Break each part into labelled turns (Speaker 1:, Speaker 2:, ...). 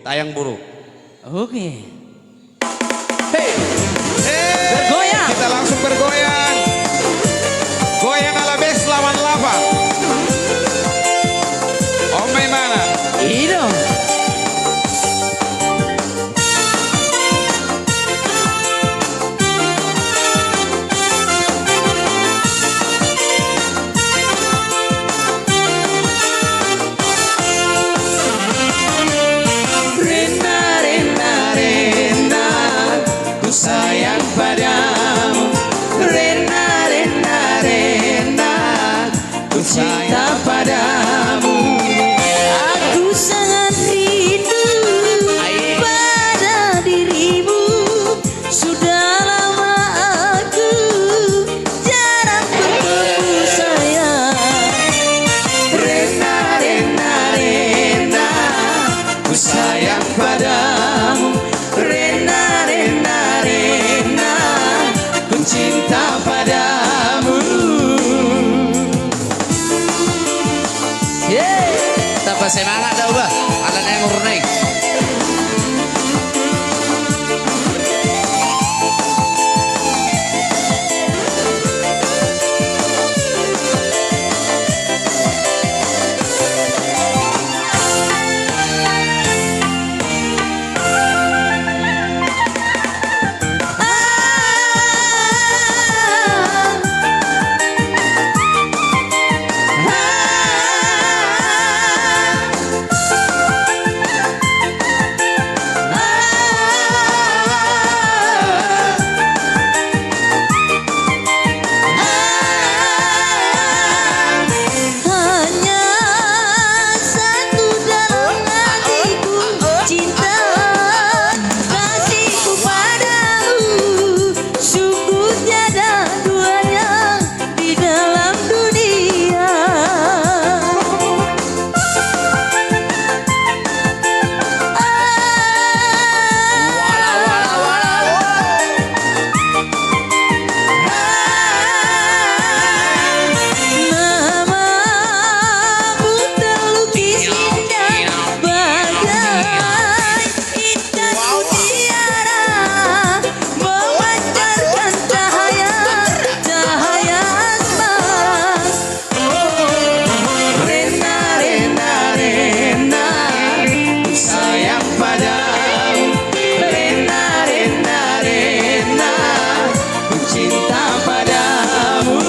Speaker 1: tayang buruk.
Speaker 2: Oke.
Speaker 1: Hey,
Speaker 2: Bergoyang.
Speaker 1: kita langsung bergoyang. Goyang ala bes lawan lava. Om Maimana.
Speaker 2: Iya.
Speaker 1: Sayang padamu, Rena, Rena, Rena, ku cinta padamu.
Speaker 3: Aku sangat rindu pada dirimu. Sudah lama aku jarang bertemu sayang.
Speaker 1: Rena, Rena, Rena, ku sayang padamu. Rena, Rena, Rena, ku cinta padamu.
Speaker 2: Tambah semangat dah ubah. Ada yang murni.
Speaker 3: Hanya satu dalam hatiku, cinta kasihku padamu. Sungguh tiada duanya di dalam dunia. Namamu terlukis indah bagai intan mutiara, memancarkan cahaya asmara.
Speaker 1: Rena, Rena, Rena, ku sayang padamu. Rena, Rena, Rena, ku cinta padamu.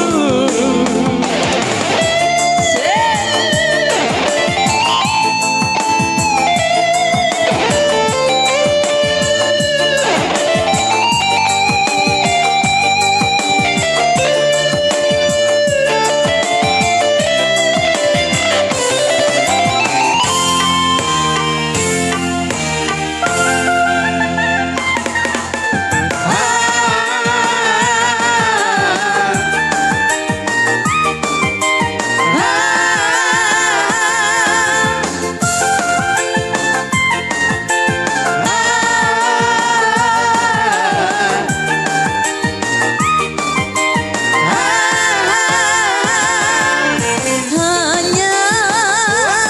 Speaker 3: Hanya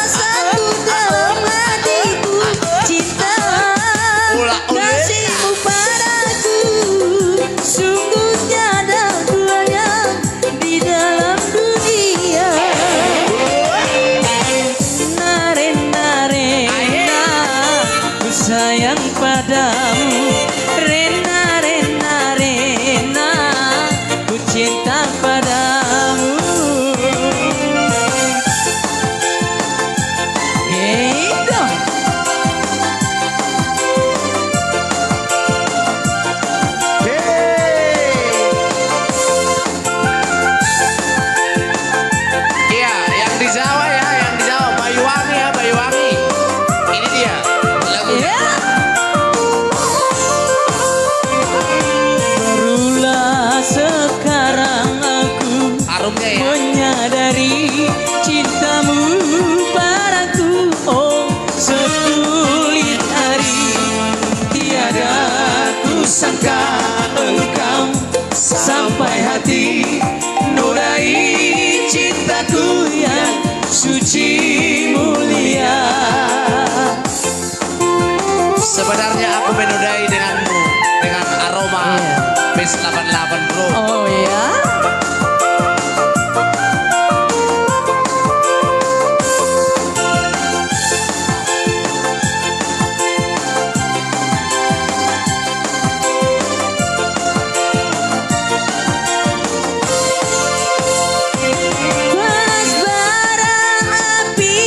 Speaker 3: satu dalam hatiku, cinta kasihmu padaku. Sungguh tiada duanya di dalam dunia. Rena, Rena, ku sayang padamu. Rena, Rena, Rena, ku cinta padamu. Gitu.
Speaker 2: Iya, yang di Jawa ya, yang di Jawa Banyuwangi ya, Banyuwangi. Ini dia lagunya.
Speaker 3: Ya.
Speaker 2: Sebenarnya aku menodai denganmu dengan aroma
Speaker 3: Iya.
Speaker 2: Base 88 bro.
Speaker 3: Oh ya. Panas bara api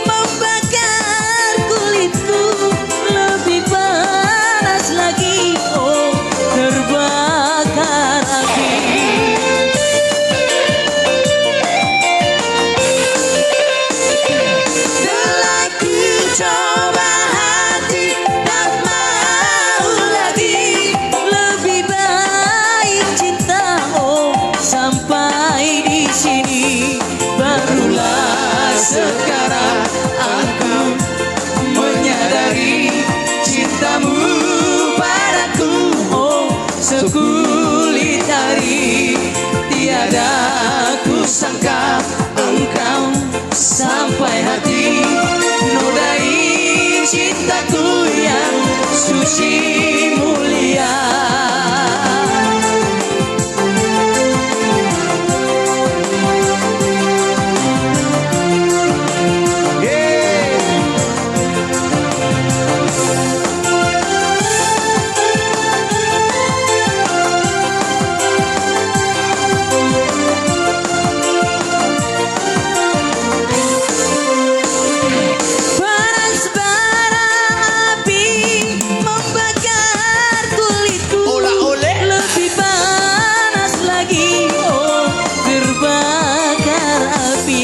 Speaker 3: membakar kulitku, lebih panas lagi, oh terbakar api. Telah ku coba hati, tak mau lagi, lebih baik cinta, oh sampai di sini. Barulah sekarang aku menyadari cintamu padaku, oh sekulit hari. Tiada ku sangka engkau sampai hati, nodai cintaku yang suci mulia. Panas bara api membakar kulitku, lebih panas lagi, oh terbakar api.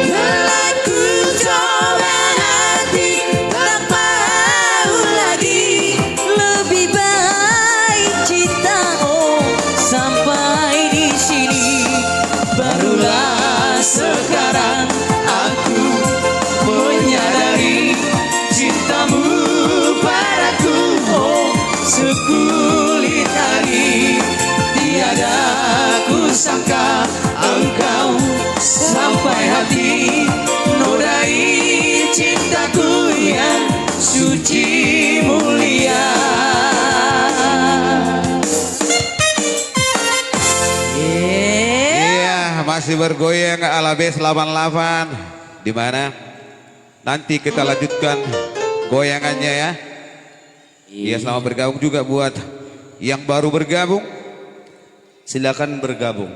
Speaker 3: Telah ku coba hati, tak mau lagi, lebih baik cinta, oh sampai di sini. Barulah sekarang aku menyadari cintamu padaku, oh sekulit hari. Tiada ku sangka engkau sampai hati, nodai cintaku yang suci mulia.
Speaker 1: Iya, masih bergoyang ala Base 88. Di mana? Nanti kita lanjutkan goyangannya ya. Iya, selamat bergabung juga buat yang baru bergabung. Silakan bergabung.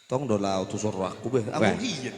Speaker 4: Tong dola utus aku be. Aku
Speaker 1: Beh.
Speaker 4: iya.